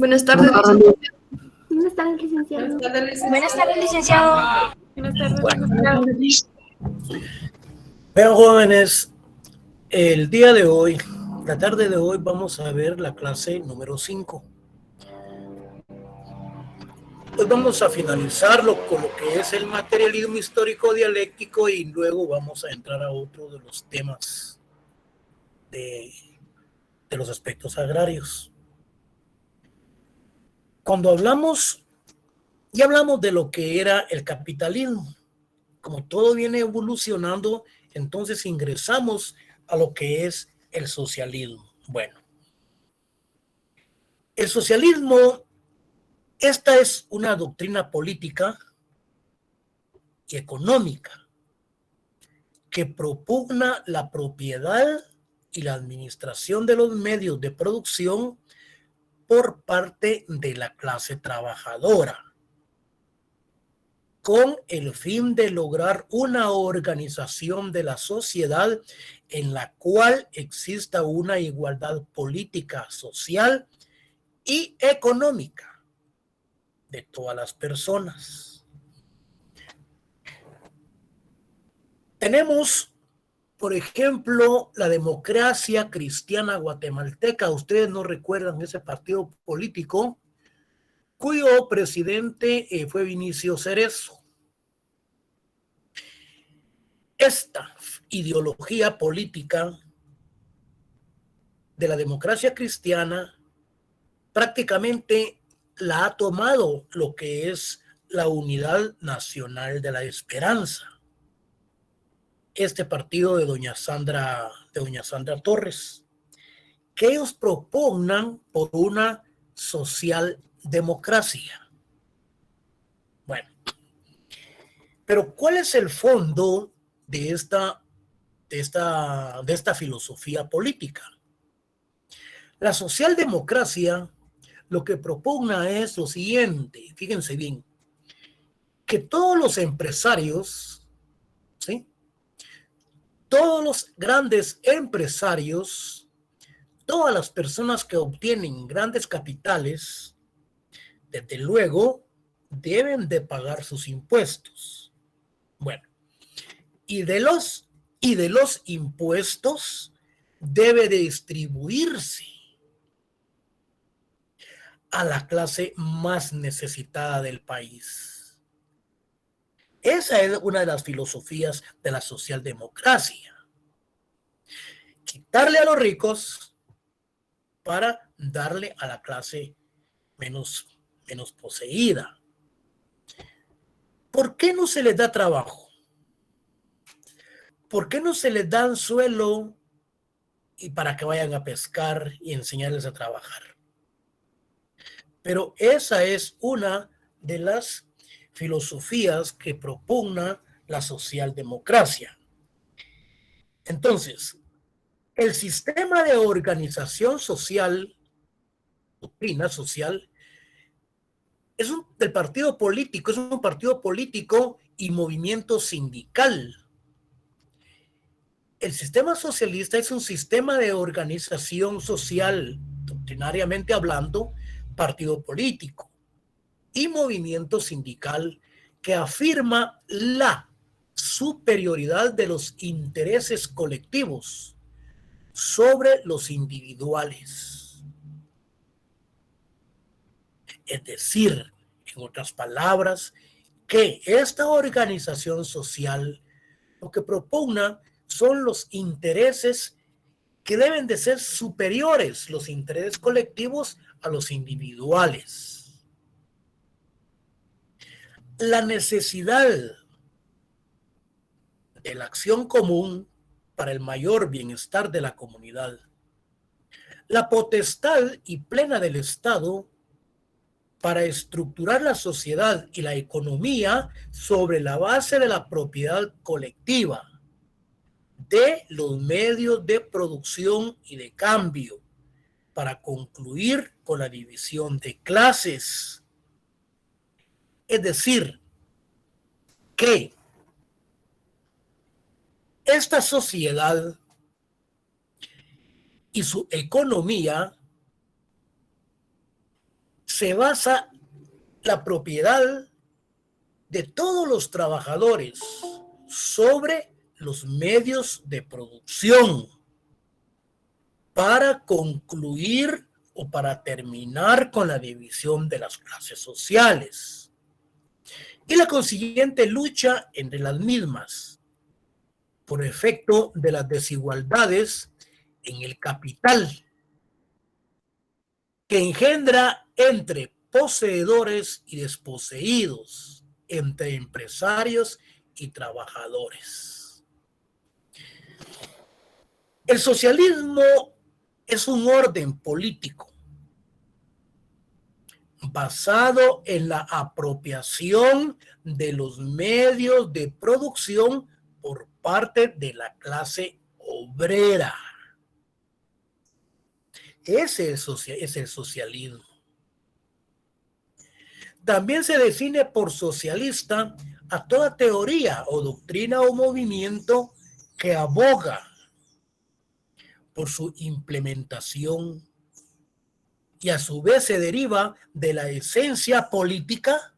Buenas tardes, licenciado. Buenas tardes, licenciado. Buenas tardes, licenciado. Buenas tardes, Bueno, licenciado. vean, jóvenes, el día de hoy, la tarde de hoy, vamos a ver la clase número 5. Hoy vamos a finalizarlo con lo que es el materialismo histórico dialéctico y luego vamos a entrar a otro de los temas de los aspectos agrarios. Cuando ya hablamos de lo que era el capitalismo. Como todo viene evolucionando, entonces ingresamos a lo que es el socialismo. Bueno, el socialismo, esta es una doctrina política y económica que propugna la propiedad y la administración de los medios de producción por parte de la clase trabajadora, con el fin de lograr una organización de la sociedad en la cual exista una igualdad política, social y económica de todas las personas. Tenemos, por ejemplo, la democracia cristiana guatemalteca. Ustedes no recuerdan ese partido político cuyo presidente fue Vinicio Cerezo. Esta ideología política de la democracia cristiana prácticamente la ha tomado lo que es la Unidad Nacional de la Esperanza. Este partido de doña Sandra Torres, que ellos propugnan por una socialdemocracia. Bueno, pero ¿cuál es el fondo de esta filosofía política? La socialdemocracia lo que propugna es lo siguiente, fíjense bien, que todos los empresarios, ¿sí? Todos los grandes empresarios, todas las personas que obtienen grandes capitales, desde luego, deben de pagar sus impuestos. Bueno, y de los impuestos debe de distribuirse a la clase más necesitada del país. Esa es una de las filosofías de la socialdemocracia. Quitarle a los ricos para darle a la clase menos poseída. ¿Por qué no se les da trabajo? ¿Por qué no se les da suelo y para que vayan a pescar y enseñarles a trabajar? Pero esa es una de las filosofías que propugna la socialdemocracia. Entonces, el sistema de organización social, doctrina social, es un partido político y movimiento sindical. El sistema socialista es un sistema de organización social, doctrinariamente hablando, partido político y movimiento sindical que afirma la superioridad de los intereses colectivos sobre los individuales. Es decir, en otras palabras, que esta organización social lo que propugna son los intereses que deben de ser superiores, los intereses colectivos a los individuales. La necesidad de la acción común para el mayor bienestar de la comunidad. La potestad y plena del Estado para estructurar la sociedad y la economía sobre la base de la propiedad colectiva, de los medios de producción y de cambio, para concluir con la división de clases. Es decir, que esta sociedad y su economía se basa la propiedad de todos los trabajadores sobre los medios de producción para concluir o para terminar con la división de las clases sociales y la consiguiente lucha entre las mismas por efecto de las desigualdades en el capital que engendra entre poseedores y desposeídos, entre empresarios y trabajadores. El socialismo es un orden político basado en la apropiación de los medios de producción por parte de la clase obrera. Ese es el socialismo. También se define por socialista a toda teoría o doctrina o movimiento que aboga por su implementación y a su vez se deriva de la esencia política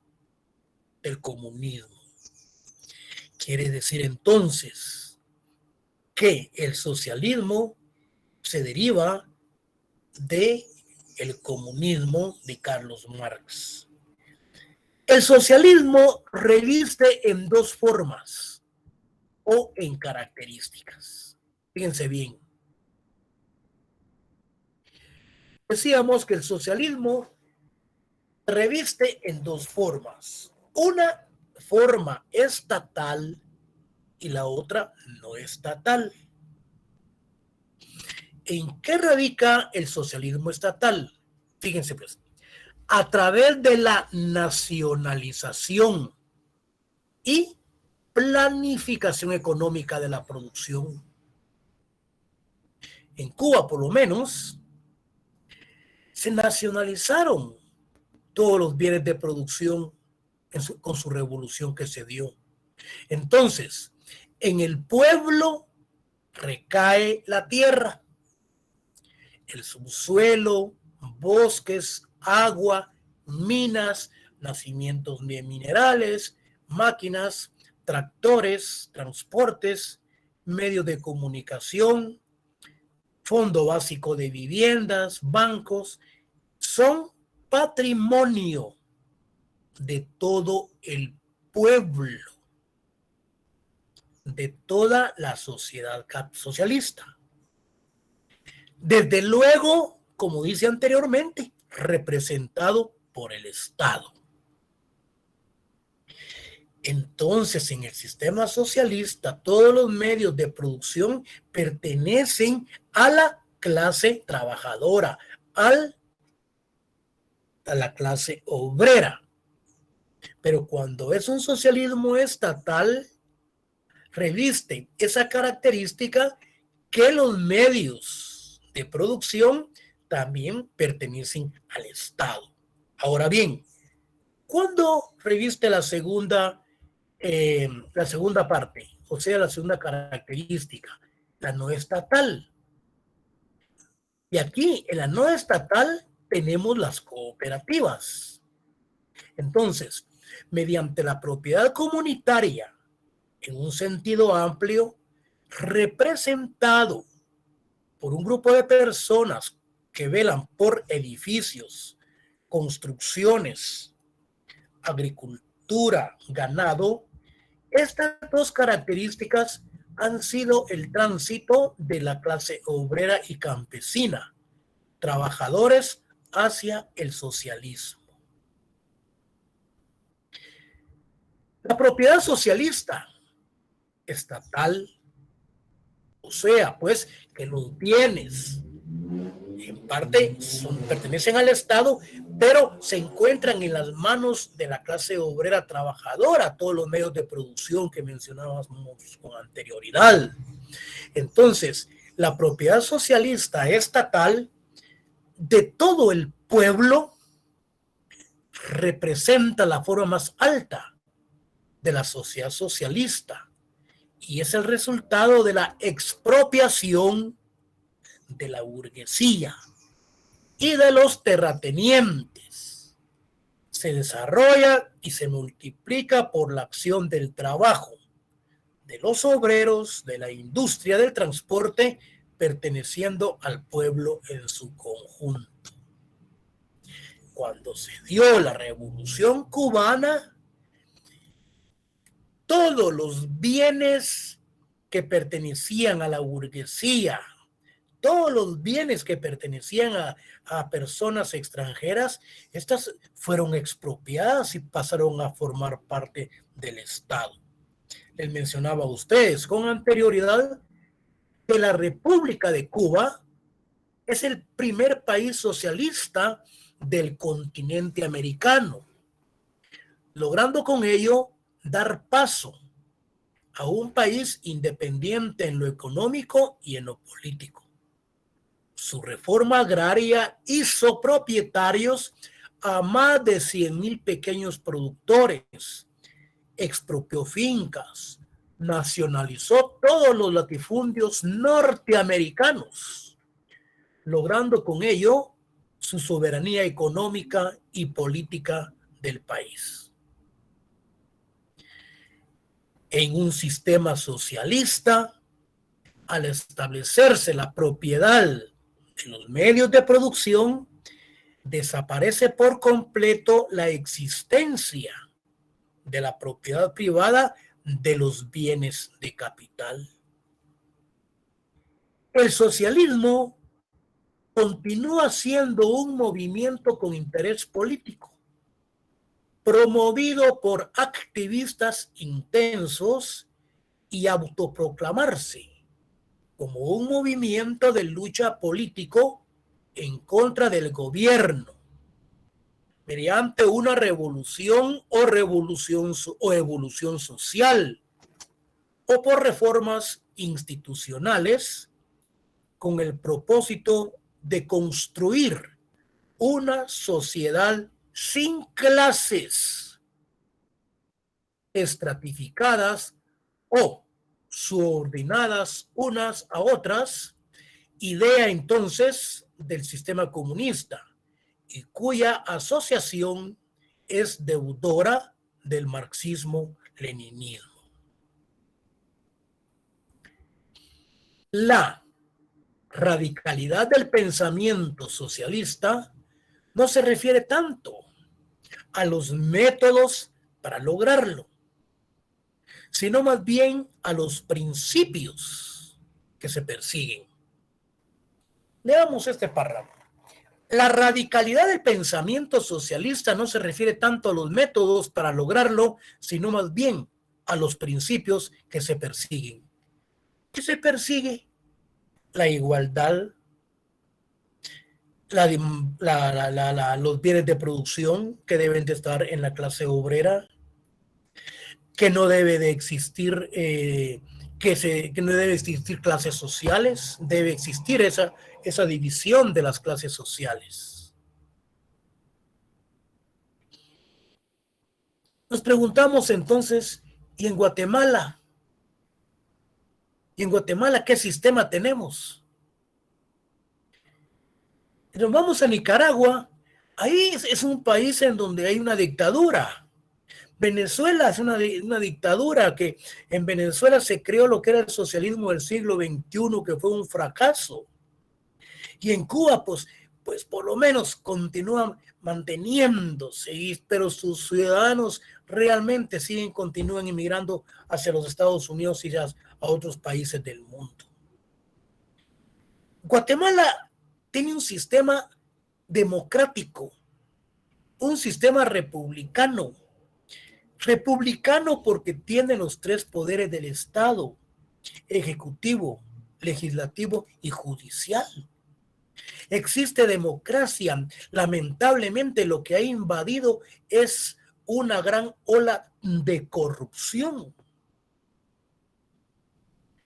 del comunismo. Quiere decir entonces que el socialismo se deriva de el comunismo de Carlos Marx. El socialismo reviste en dos formas o en características. Fíjense bien. Decíamos que el socialismo reviste en dos formas. Una forma estatal y la otra no estatal. ¿En qué radica el socialismo estatal? Fíjense pues, a través de la nacionalización y planificación económica de la producción. En Cuba, por lo menos, se nacionalizaron todos los bienes de producción con su revolución que se dio. Entonces, en el pueblo recae la tierra, el subsuelo, bosques, agua, minas, nacimientos de minerales, máquinas, tractores, transportes, medios de comunicación, fondo básico de viviendas, bancos, son patrimonio de todo el pueblo, de toda la sociedad socialista. Desde luego, como dice anteriormente, representado por el Estado. Entonces, en el sistema socialista, todos los medios de producción pertenecen a la clase trabajadora, a la clase obrera. Pero cuando es un socialismo estatal, reviste esa característica que los medios de producción también pertenecen al Estado. Ahora bien, ¿cuándo reviste la segunda parte? O sea, la segunda característica, la no estatal. Y aquí, en la no estatal, tenemos las cooperativas. Entonces, mediante la propiedad comunitaria, en un sentido amplio, representado por un grupo de personas que velan por edificios, construcciones, agricultura, ganado, estas dos características han sido el tránsito de la clase obrera y campesina, trabajadores, hacia el socialismo. La propiedad socialista estatal, o sea, pues que los bienes en parte pertenecen al Estado, pero se encuentran en las manos de la clase obrera trabajadora, todos los medios de producción que mencionábamos con anterioridad. Entonces, la propiedad socialista estatal de todo el pueblo representa la forma más alta de la sociedad socialista y es el resultado de la expropiación de la burguesía y de los terratenientes. se desarrolla y se multiplica por la acción del trabajo de los obreros de la industria del transporte perteneciendo al pueblo en su conjunto. Cuando se dio la Revolución Cubana, todos los bienes que pertenecían a la burguesía, todos los bienes que pertenecían a personas extranjeras, estas fueron expropiadas y pasaron a formar parte del Estado. Les mencionaba a ustedes con anterioridad que la República de Cuba es el primer país socialista del continente americano, logrando con ello dar paso a un país independiente en lo económico y en lo político. Su reforma agraria hizo propietarios a más de 100,000 pequeños productores, expropió fincas, nacionalizó todos los latifundios norteamericanos, logrando con ello su soberanía económica y política del país. En un sistema socialista, al establecerse la propiedad de los medios de producción, desaparece por completo la existencia de la propiedad privada de los bienes de capital. El socialismo continúa siendo un movimiento con interés político, promovido por activistas intensos y autoproclamarse como un movimiento de lucha político en contra del gobierno, mediante una revolución o evolución social, o por reformas institucionales con el propósito de construir una sociedad sin clases estratificadas o subordinadas unas a otras, idea entonces del sistema comunista, y cuya asociación es deudora del marxismo-leninismo. La radicalidad del pensamiento socialista no se refiere tanto a los métodos para lograrlo, sino más bien a los principios que se persiguen. Leamos este párrafo. La radicalidad del pensamiento socialista no se refiere tanto a los métodos para lograrlo, sino más bien a los principios que se persiguen. ¿Qué se persigue? La igualdad, los bienes de producción que deben de estar en la clase obrera, que no debe de existir, que no debe existir clases sociales, debe existir esa división de las clases sociales. Nos preguntamos entonces, ¿y en Guatemala? ¿Y en Guatemala qué sistema tenemos? Nos vamos a Nicaragua, ahí es un país en donde hay una dictadura. Venezuela es una dictadura, que en Venezuela se creó lo que era el socialismo del siglo XXI, que fue un fracaso. Y en Cuba, pues por lo menos continúan manteniéndose, pero sus ciudadanos realmente continúan inmigrando hacia los Estados Unidos y a otros países del mundo. Guatemala tiene un sistema democrático, un sistema republicano. Republicano porque tiene los tres poderes del Estado: ejecutivo, legislativo y judicial. Existe democracia. Lamentablemente lo que ha invadido es una gran ola de corrupción.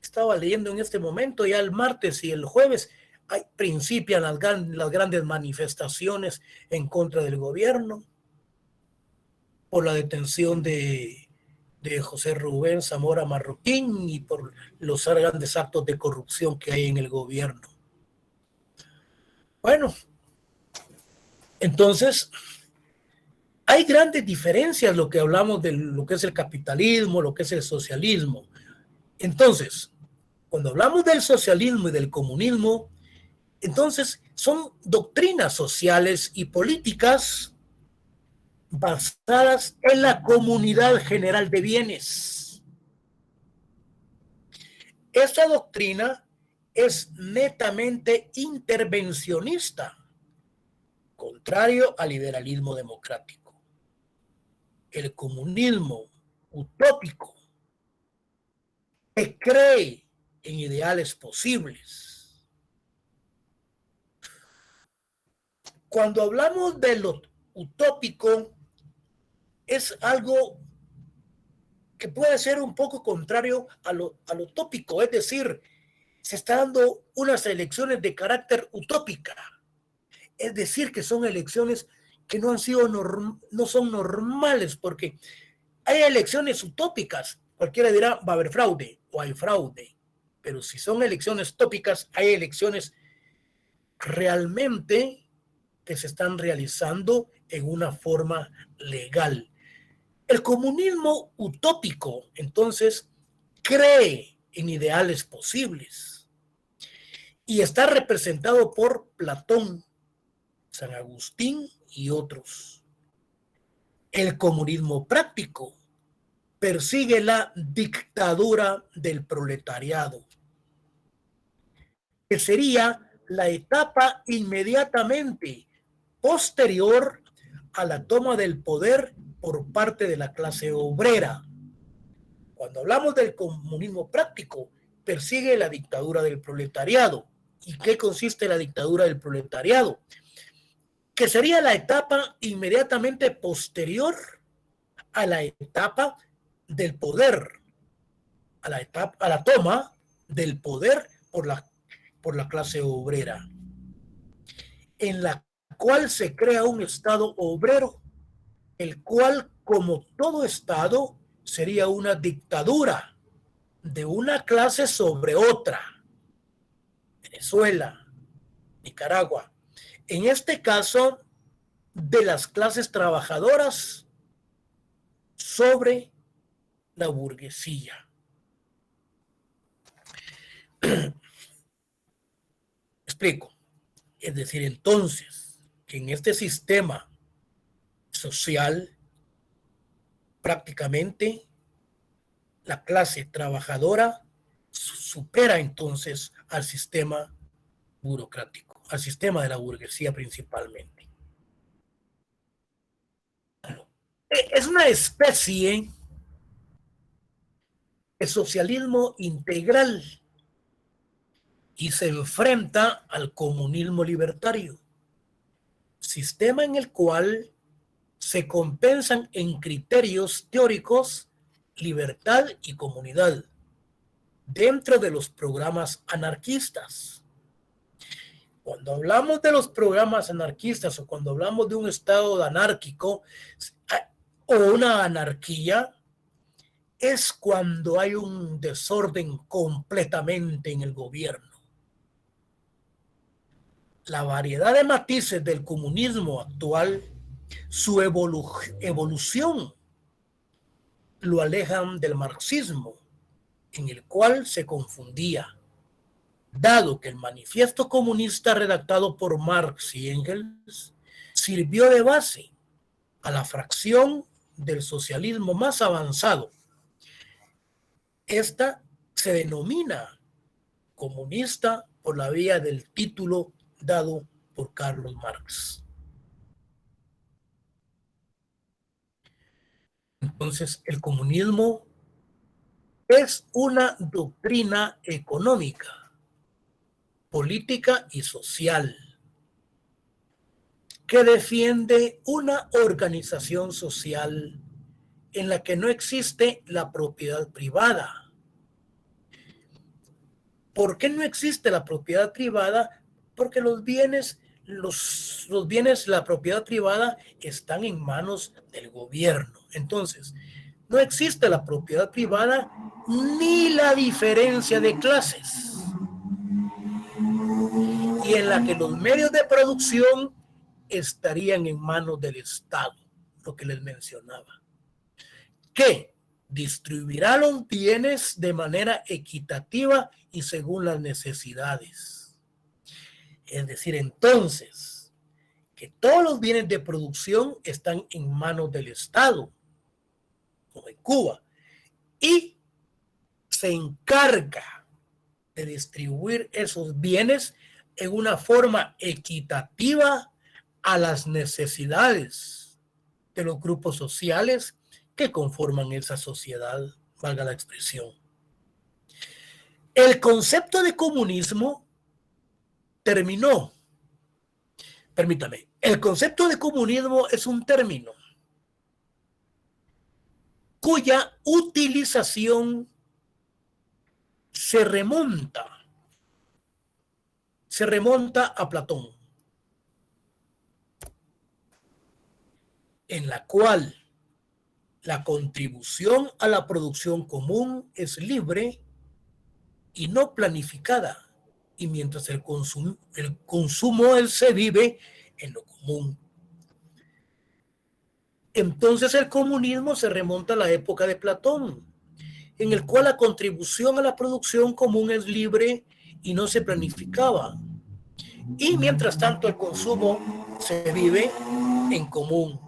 Estaba leyendo en este momento, ya el martes y el jueves principian las grandes manifestaciones en contra del gobierno por la detención de José Rubén Zamora Marroquín y por los grandes actos de corrupción que hay en el gobierno. Bueno, entonces Hay grandes diferencias lo que hablamos de lo que es el capitalismo, lo que es el socialismo. Entonces, cuando hablamos del socialismo y del comunismo, entonces son doctrinas sociales y políticas basadas en la comunidad general de bienes. Esta doctrina es netamente intervencionista, contrario al liberalismo democrático. El comunismo utópico que cree en ideales posibles. Cuando hablamos de lo utópico, es algo que puede ser un poco contrario a lo tópico, es decir, se está dando unas elecciones de carácter utópica, es decir, que son elecciones que no han sido no son normales, porque hay elecciones utópicas, cualquiera dirá va a haber fraude o hay fraude, pero si son elecciones tópicas, hay elecciones realmente que se están realizando en una forma legal. El comunismo utópico, entonces, cree en ideales posibles y está representado por Platón, San Agustín y otros. El comunismo práctico persigue la dictadura del proletariado, que sería la etapa inmediatamente posterior a la toma del poder por parte de la clase obrera. Cuando hablamos del comunismo práctico, persigue la dictadura del proletariado. ¿Y qué consiste la dictadura del proletariado? Que sería la etapa inmediatamente posterior a la etapa del poder, a la toma del poder por la clase obrera, en la cual se crea un Estado obrero, el cual, como todo Estado, sería una dictadura de una clase sobre otra. Venezuela, Nicaragua. En este caso, de las clases trabajadoras sobre la burguesía. Explico. Es decir, entonces, que en este sistema social, prácticamente la clase trabajadora supera entonces al sistema burocrático, al sistema de la burguesía principalmente. Es una especie de socialismo integral y se enfrenta al comunismo libertario, sistema en el cual se compensan en criterios teóricos libertad y comunidad dentro de los programas anarquistas. Cuando hablamos de los programas anarquistas o cuando hablamos de un estado anárquico o una anarquía, es cuando hay un desorden completamente en el gobierno. La variedad de matices del comunismo actual, su evolución, lo alejan del marxismo, en el cual se confundía, dado que el manifiesto comunista redactado por Marx y Engels sirvió de base a la fracción del socialismo más avanzado. Esta se denomina comunista por la vía del título dado por Carlos Marx. Entonces, el comunismo es una doctrina económica, política y social que defiende una organización social en la que no existe la propiedad privada. ¿Por qué no existe la propiedad privada? Porque los bienes, la propiedad privada están en manos del gobierno. Entonces, no existe la propiedad privada ni la diferencia de clases. Y en la que los medios de producción estarían en manos del Estado. lo que les mencionaba, que distribuirá los bienes de manera equitativa y según las necesidades. Es decir, entonces, que todos los bienes de producción están en manos del Estado, como en Cuba, y se encarga de distribuir esos bienes en una forma equitativa a las necesidades de los grupos sociales que conforman esa sociedad, valga la expresión. El concepto de comunismo terminó. Permítame, el concepto de comunismo es un término cuya utilización se remonta a Platón, en la cual la contribución a la producción común es libre y no planificada, y mientras el consumo se vive en lo común. Entonces el comunismo se remonta a la época de Platón, en el cual la contribución a la producción común es libre y no se planificaba. Y mientras tanto el consumo se vive en común.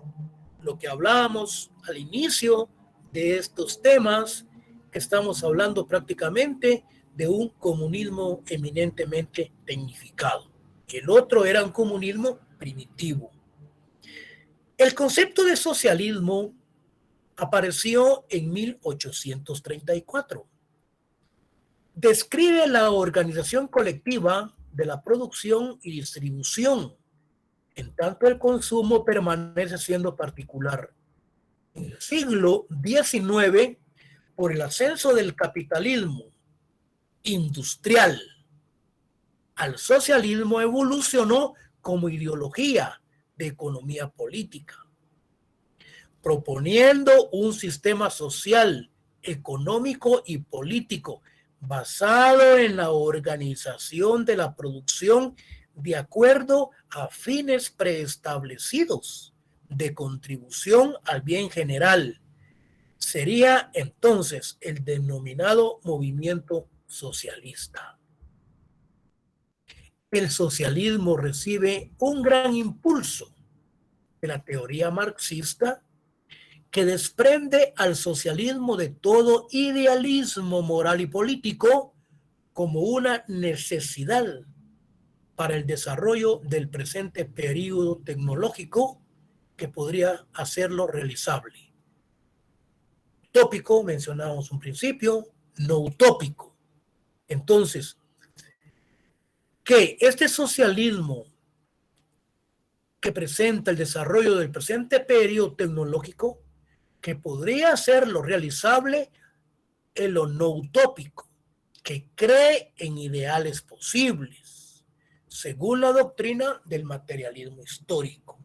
Lo que hablábamos al inicio de estos temas, que estamos hablando prácticamente de un comunismo eminentemente tecnificado. El otro era un comunismo primitivo. El concepto de socialismo apareció en 1834. Describe la organización colectiva de la producción y distribución, en tanto el consumo permanece siendo particular. En el siglo XIX, por el ascenso del capitalismo industrial al socialismo, evolucionó como ideología de economía política, proponiendo un sistema social, económico y político basado en la organización de la producción de acuerdo a fines preestablecidos de contribución al bien general. Sería entonces el denominado movimiento socialista. El socialismo recibe un gran impulso de la teoría marxista, que desprende al socialismo de todo idealismo moral y político como una necesidad para el desarrollo del presente periodo tecnológico que podría hacerlo realizable. Utópico, mencionamos un principio, no utópico. Entonces, que este socialismo que presenta el desarrollo del presente periodo tecnológico, que podría hacerlo realizable en lo no utópico, que cree en ideales posibles, según la doctrina del materialismo histórico.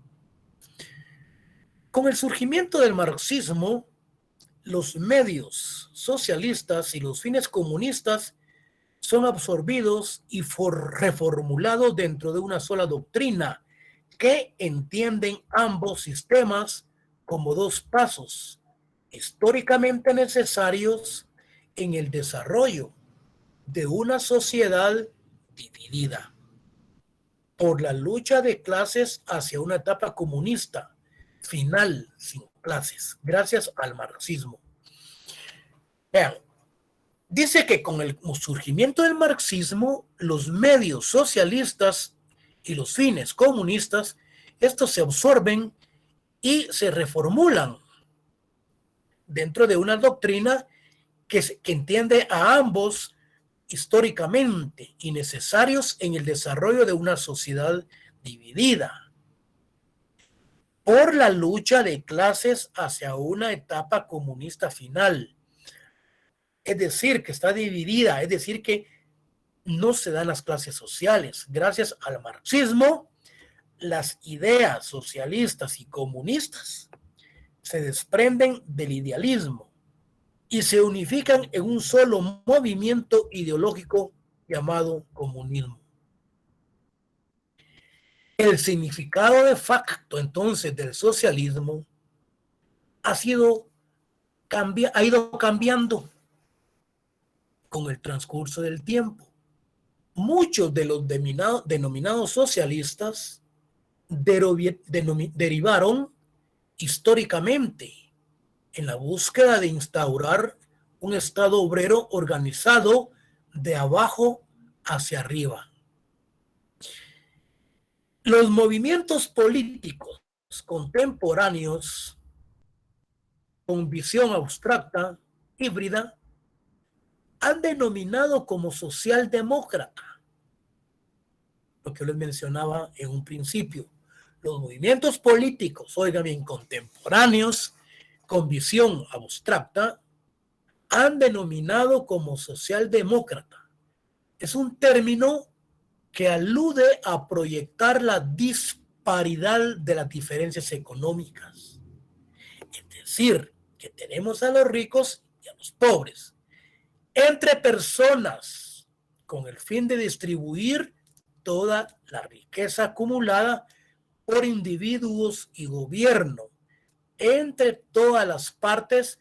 Con el surgimiento del marxismo, los medios socialistas y los fines comunistas son absorbidos y reformulados dentro de una sola doctrina, que entienden ambos sistemas como dos pasos históricamente necesarios en el desarrollo de una sociedad dividida por la lucha de clases hacia una etapa comunista final sin clases, gracias al marxismo. Vean, dice que con el surgimiento del marxismo, los medios socialistas y los fines comunistas, estos se absorben y se reformulan dentro de una doctrina que entiende a ambos históricamente y necesarios en el desarrollo de una sociedad dividida por la lucha de clases hacia una etapa comunista final. Es decir, que está dividida, es decir, que no se dan las clases sociales. Gracias al marxismo, las ideas socialistas y comunistas se desprenden del idealismo y se unifican en un solo movimiento ideológico llamado comunismo. El significado de facto entonces del socialismo ha ido cambiando con el transcurso del tiempo. Muchos de los denominados socialistas derivaron históricamente en la búsqueda de instaurar un Estado obrero organizado de abajo hacia arriba. Los movimientos políticos contemporáneos con visión abstracta, híbrida, han denominado como socialdemócrata, lo que yo les mencionaba en un principio. Los movimientos políticos, oigan bien, contemporáneos con visión abstracta, han denominado como socialdemócrata. Es un término que alude a proyectar la disparidad de las diferencias económicas. Es decir, que tenemos a los ricos y a los pobres entre personas con el fin de distribuir toda la riqueza acumulada por individuos y gobierno entre todas las partes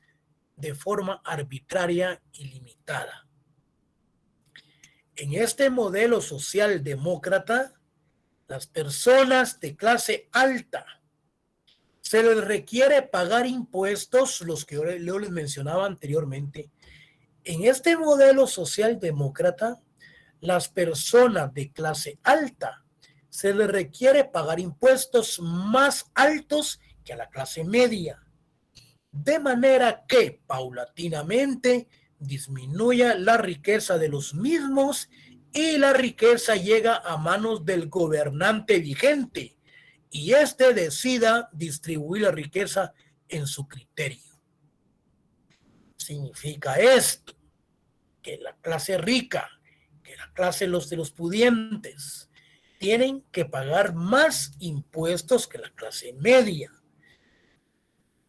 de forma arbitraria y limitada. En este modelo socialdemócrata, las personas de clase alta se les requiere pagar impuestos, los que yo les mencionaba anteriormente. En este modelo socialdemócrata, las personas de clase alta se les requiere pagar impuestos más altos que a la clase media, de manera que paulatinamente disminuya la riqueza de los mismos y la riqueza llega a manos del gobernante vigente y éste decida distribuir la riqueza en su criterio. Significa esto que la clase rica, que la clase de los pudientes, tienen que pagar más impuestos que la clase media.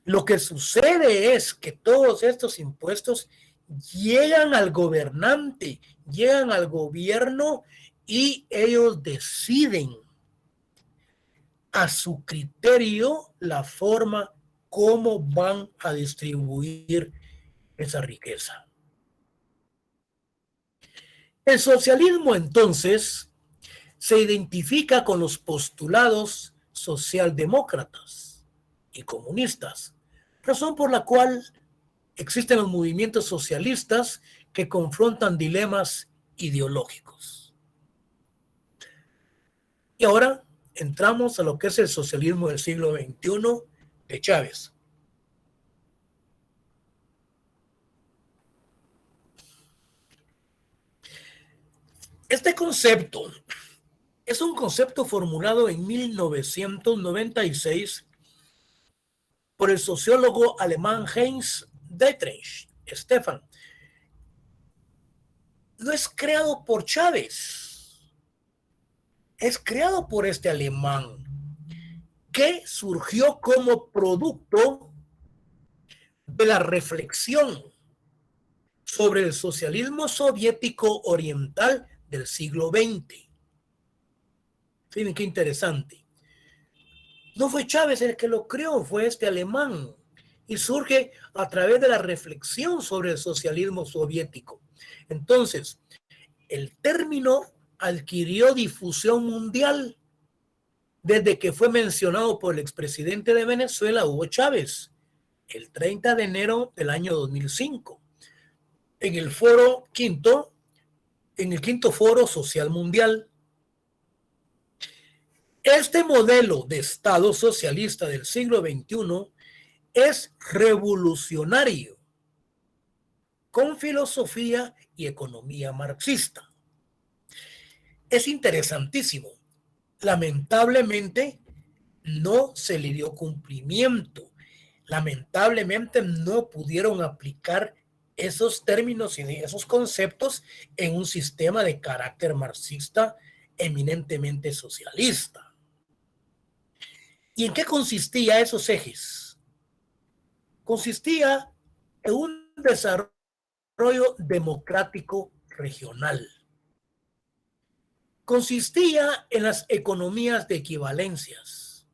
Lo que sucede es que todos estos impuestos llegan al gobernante, llegan al gobierno y ellos deciden a su criterio la forma como van a distribuir esa riqueza. El socialismo, entonces, se identifica con los postulados socialdemócratas y comunistas, razón por la cual existen los movimientos socialistas que confrontan dilemas ideológicos. Y ahora entramos a lo que es el socialismo del siglo XXI de Chávez. Este concepto es un concepto formulado en 1996 por el sociólogo alemán Heinz Dietrich Stefan. No es creado por Chávez, es creado por este alemán que surgió como producto de la reflexión sobre el socialismo soviético oriental del siglo XX. Miren qué interesante. No fue Chávez el que lo creó, fue este alemán. Y surge a través de la reflexión sobre el socialismo soviético. Entonces, el término adquirió difusión mundial desde que fue mencionado por el expresidente de Venezuela, Hugo Chávez, el 30 de enero del año 2005, en el quinto Foro Social Mundial. Este modelo de Estado socialista del siglo XXI es revolucionario, con filosofía y economía marxista. Es interesantísimo. Lamentablemente no se le dio cumplimiento. Lamentablemente no pudieron aplicar esos términos y esos conceptos en un sistema de carácter marxista eminentemente socialista. ¿Y en qué consistía esos ejes? Consistía en un desarrollo democrático regional. Consistía en las economías de equivalencias,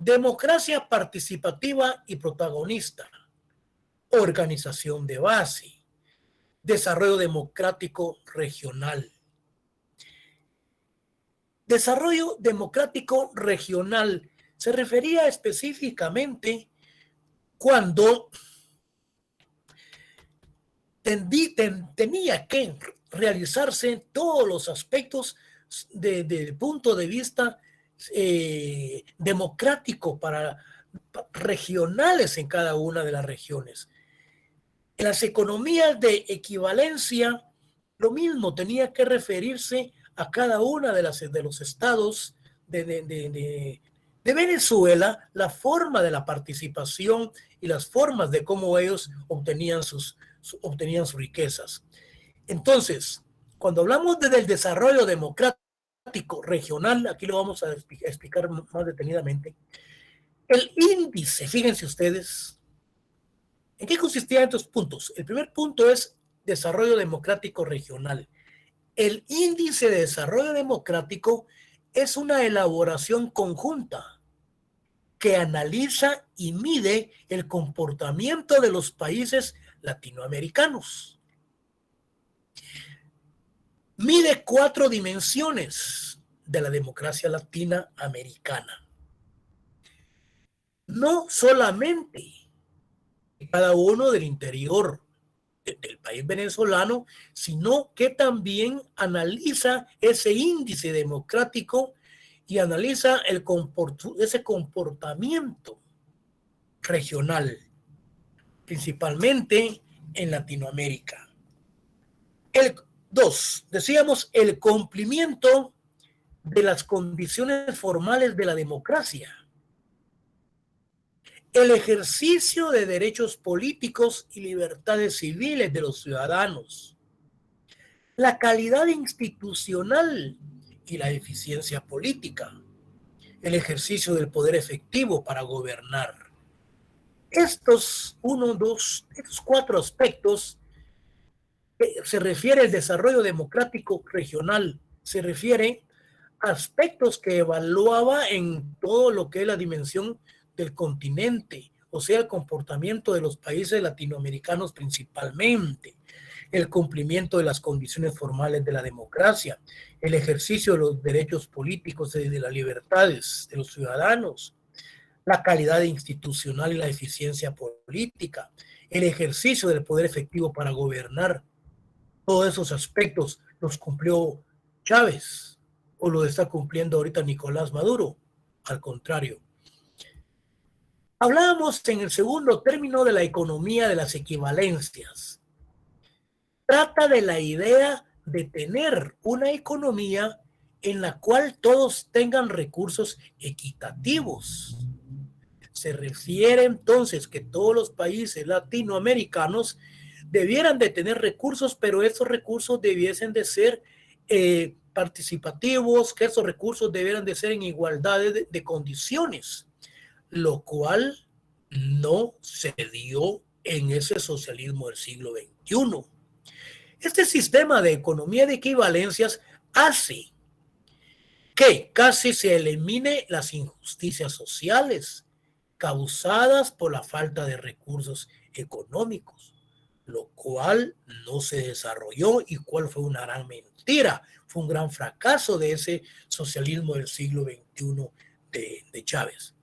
Democracia participativa y protagonista, organización de base, desarrollo democrático regional. Desarrollo democrático regional se refería específicamente cuando tenía que realizarse todos los aspectos desde el punto de vista democrático para regionales en cada una de las regiones. En las economías de equivalencia, lo mismo tenía que referirse a cada una de los estados de Venezuela, la forma de la participación y las formas de cómo ellos obtenían sus riquezas. Entonces, cuando hablamos del desarrollo democrático regional, aquí lo vamos a explicar más detenidamente, el índice, fíjense ustedes, ¿en qué consistían estos puntos? El primer punto es desarrollo democrático regional. El índice de desarrollo democrático es una elaboración conjunta que analiza y mide el comportamiento de los países latinoamericanos. Mide 4 dimensiones de la democracia latinoamericana. No solamente cada uno del interior del país venezolano, sino que también analiza ese índice democrático y analiza ese comportamiento regional, principalmente en Latinoamérica. El 2, decíamos, el cumplimiento de las condiciones formales de la democracia. El ejercicio de derechos políticos y libertades civiles de los ciudadanos, la calidad institucional y la eficiencia política, el ejercicio del poder efectivo para gobernar. Estos 4 aspectos se refiere al desarrollo democrático regional, se refiere a aspectos que evaluaba en todo lo que es la dimensión del continente, o sea, el comportamiento de los países latinoamericanos principalmente, el cumplimiento de las condiciones formales de la democracia, el ejercicio de los derechos políticos y de las libertades de los ciudadanos, la calidad institucional y la eficiencia política, el ejercicio del poder efectivo para gobernar. Todos esos aspectos los cumplió Chávez o lo está cumpliendo ahorita Nicolás Maduro. Al contrario. Hablábamos en el segundo término de la economía de las equivalencias. Trata de la idea de tener una economía en la cual todos tengan recursos equitativos. Se refiere entonces que todos los países latinoamericanos debieran de tener recursos, pero esos recursos debiesen de ser participativos, que esos recursos debieran de ser en igualdad de condiciones, lo cual no se dio en ese socialismo del siglo XXI. Este sistema de economía de equivalencias hace que casi se elimine las injusticias sociales causadas por la falta de recursos económicos, lo cual no se desarrolló y cual fue una gran mentira, fue un gran fracaso de ese socialismo del siglo XXI de Chávez.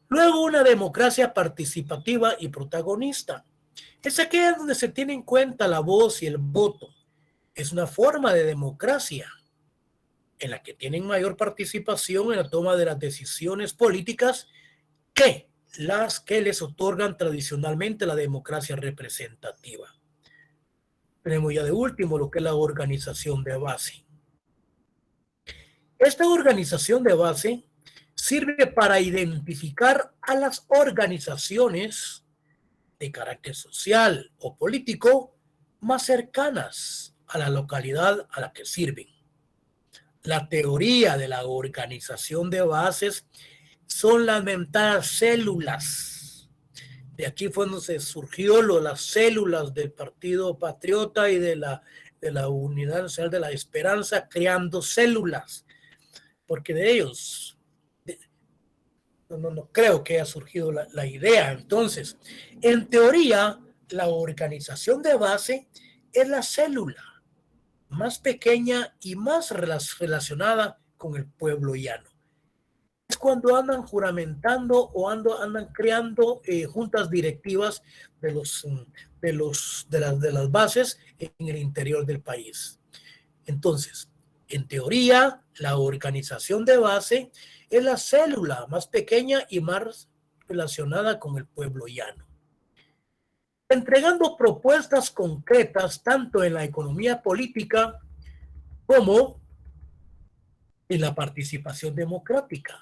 Luego, una democracia participativa y protagonista. Es aquella donde se tiene en cuenta la voz y el voto. Es una forma de democracia en la que tienen mayor participación en la toma de las decisiones políticas que las que les otorgan tradicionalmente la democracia representativa. Tenemos ya de último lo que es la organización de base. Esta organización de base sirve para identificar a las organizaciones de carácter social o político más cercanas a la localidad a la que sirven. La teoría de la organización de bases son las mentadas células. De aquí fue donde se surgió las células del Partido Patriota y de la Unidad Nacional de la Esperanza, creando células, porque de ellos no creo que haya surgido la idea. Entonces, en teoría, la organización de base es la célula más pequeña y más relacionada con el pueblo llano. Es cuando andan juramentando o andan creando juntas directivas de las bases en el interior del país. Entonces, en teoría, la organización de base es la célula más pequeña y más relacionada con el pueblo llano, entregando propuestas concretas tanto en la economía política como en la participación democrática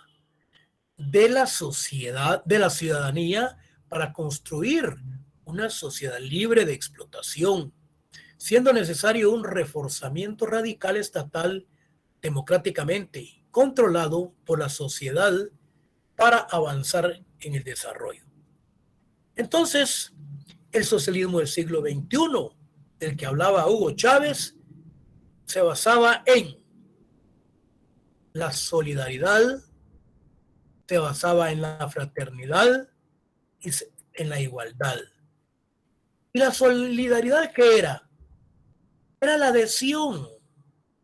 de la sociedad, de la ciudadanía, para construir una sociedad libre de explotación, siendo necesario un reforzamiento radical estatal democráticamente controlado por la sociedad para avanzar en el desarrollo. Entonces, el socialismo del siglo XXI, del que hablaba Hugo Chávez, se basaba en la solidaridad, se basaba en la fraternidad y en la igualdad. ¿Y la solidaridad qué era? Era la adhesión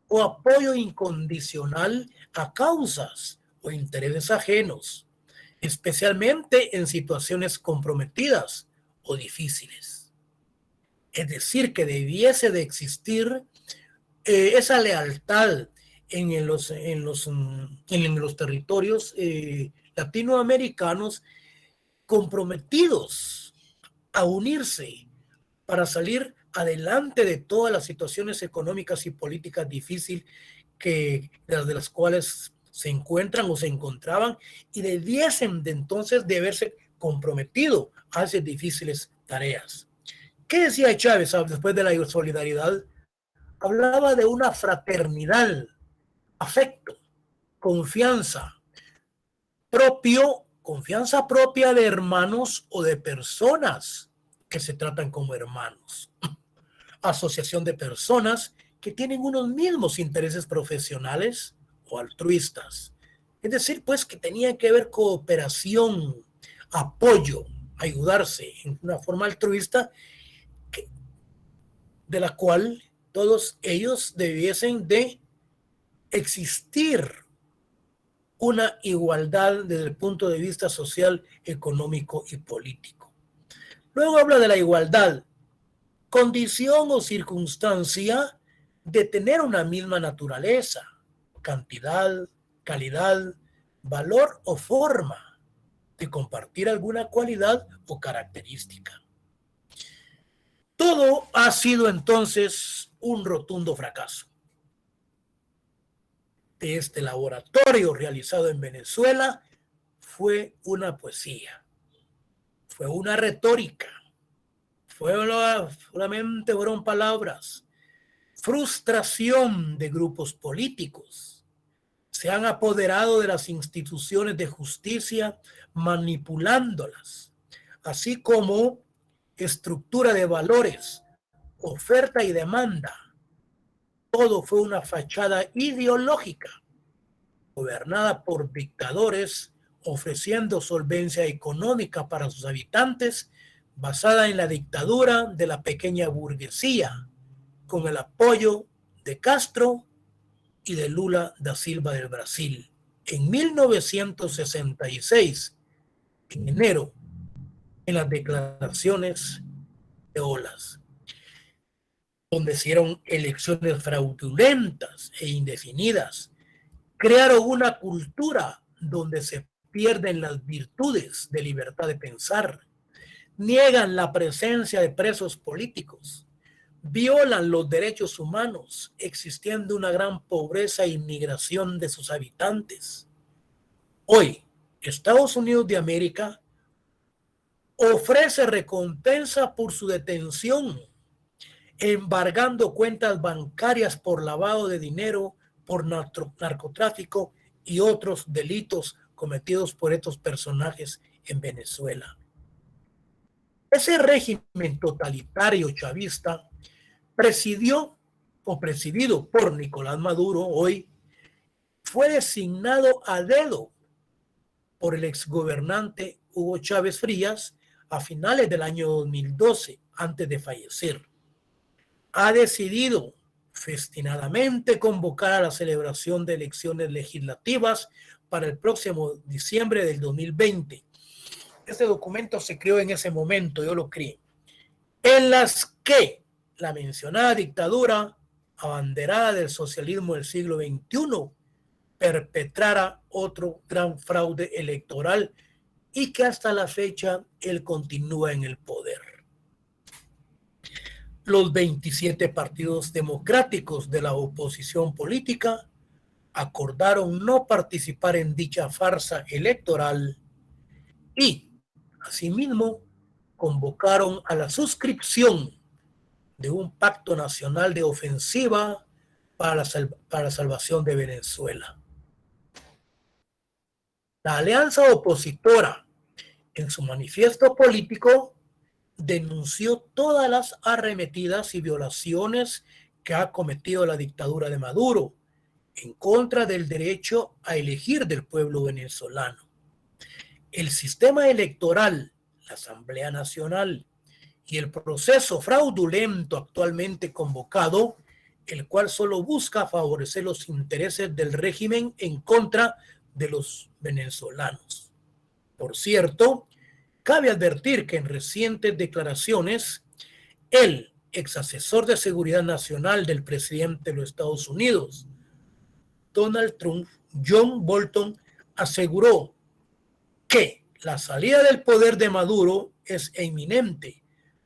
o apoyo incondicional a causas o intereses ajenos, especialmente en situaciones comprometidas o difíciles. Es decir, que debiese de existir esa lealtad en los territorios latinoamericanos, comprometidos a unirse para salir adelante de todas las situaciones económicas y políticas difíciles de las cuales se encuentran o se encontraban, y debiesen de entonces de haberse comprometido a esas difíciles tareas. ¿Qué decía Chávez después de la solidaridad? Hablaba de una fraternidad, afecto, confianza propia de hermanos o de personas que se tratan como hermanos. Asociación de personas que tienen unos mismos intereses profesionales o altruistas. Es decir, pues que tenía que haber cooperación, apoyo, ayudarse en una forma altruista de la cual todos ellos debiesen de existir una igualdad desde el punto de vista social, económico y político. Luego habla de la igualdad, condición o circunstancia de tener una misma naturaleza, cantidad, calidad, valor o forma, de compartir alguna cualidad o característica. Todo ha sido entonces un rotundo fracaso. De este laboratorio realizado en Venezuela fue una poesía, fue una retórica, solamente fueron palabras, frustración de grupos políticos. Se han apoderado de las instituciones de justicia manipulándolas, así como estructura de valores, oferta y demanda. Todo fue una fachada ideológica, gobernada por dictadores, ofreciendo solvencia económica para sus habitantes, basada en la dictadura de la pequeña burguesía, con el apoyo de Castro y de Lula da Silva del Brasil. En 1966, en enero, en las declaraciones de Olas, donde hicieron elecciones fraudulentas e indefinidas, crearon una cultura donde se pierden las virtudes de libertad de pensar, niegan la presencia de presos políticos, violan los derechos humanos, existiendo una gran pobreza e inmigración de sus habitantes. Hoy, Estados Unidos de América ofrece recompensa por su detención, embargando cuentas bancarias por lavado de dinero, por narcotráfico y otros delitos cometidos por estos personajes en Venezuela. Ese régimen totalitario chavista presidido por Nicolás Maduro hoy fue designado a dedo por el exgobernante Hugo Chávez Frías a finales del año 2012, antes de fallecer. Ha decidido festinadamente convocar a la celebración de elecciones legislativas para el próximo diciembre del 2020. Este documento se creó en ese momento, yo lo creé, en las que la mencionada dictadura, abanderada del socialismo del siglo XXI, perpetrara otro gran fraude electoral y que hasta la fecha él continúa en el poder. Los 27 partidos democráticos de la oposición política acordaron no participar en dicha farsa electoral y, asimismo, convocaron a la suscripción de un pacto nacional de ofensiva para la salvación de Venezuela. La alianza opositora, en su manifiesto político, denunció todas las arremetidas y violaciones que ha cometido la dictadura de Maduro en contra del derecho a elegir del pueblo venezolano. El sistema electoral, la Asamblea Nacional y el proceso fraudulento actualmente convocado, el cual solo busca favorecer los intereses del régimen en contra de los venezolanos. Por cierto, cabe advertir que en recientes declaraciones, el ex asesor de seguridad nacional del presidente de los Estados Unidos, Donald Trump, John Bolton, aseguró que la salida del poder de Maduro es inminente,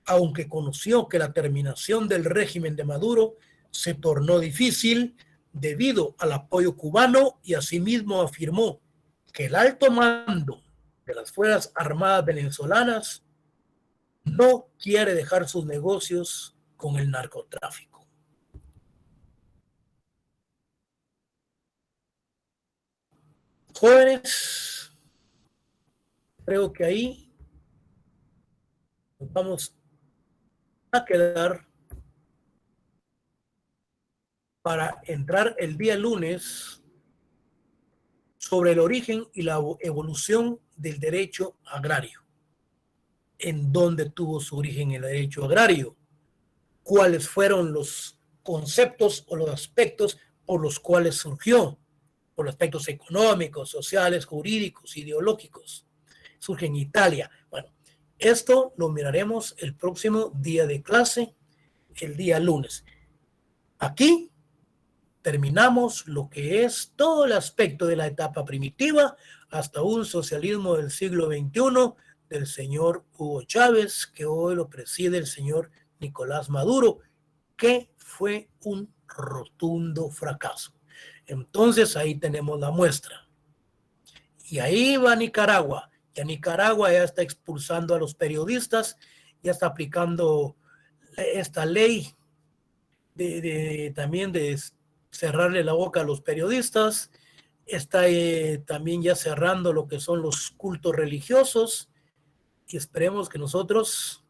aunque conoció que la terminación del régimen de Maduro se tornó difícil debido al apoyo cubano, y asimismo afirmó que el alto mando de las Fuerzas Armadas venezolanas no quiere dejar sus negocios con el narcotráfico. Jóvenes, creo que ahí nos vamos a quedar para entrar el día lunes sobre el origen y la evolución del derecho agrario. ¿En dónde tuvo su origen el derecho agrario? ¿Cuáles fueron los conceptos o los aspectos por los cuales surgió? Por aspectos económicos, sociales, jurídicos, ideológicos. Surge en Italia. Bueno, esto lo miraremos el próximo día de clase, el día lunes. Aquí terminamos lo que es todo el aspecto de la etapa primitiva hasta un socialismo del siglo XXI del señor Hugo Chávez, que hoy lo preside el señor Nicolás Maduro, que fue un rotundo fracaso. Entonces ahí tenemos la muestra. Y ahí va Nicaragua. Ya Nicaragua ya está expulsando a los periodistas, ya está aplicando esta ley también de cerrarle la boca a los periodistas, está también ya cerrando lo que son los cultos religiosos, y esperemos que nosotros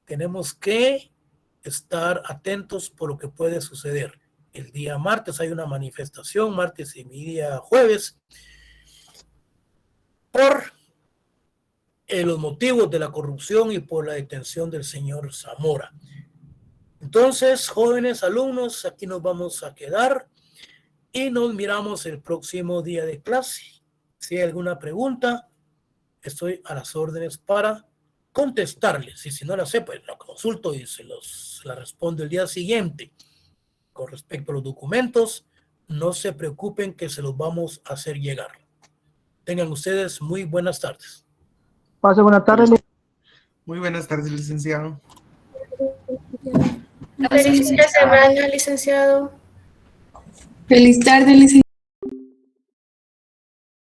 tenemos que estar atentos por lo que puede suceder. El día martes hay una manifestación, martes y día jueves, por los motivos de la corrupción y por la detención del señor Zamora. Entonces, jóvenes alumnos, aquí nos vamos a quedar y nos miramos el próximo día de clase. Si hay alguna pregunta, estoy a las órdenes para contestarles. Y si no la sé, pues la consulto y la respondo el día siguiente. Con respecto a los documentos, no se preocupen que se los vamos a hacer llegar. Tengan ustedes muy buenas tardes. Pase buenas tardes. Muy buenas tardes, licenciado. Feliz semana, licenciado. Feliz tarde, licenciado.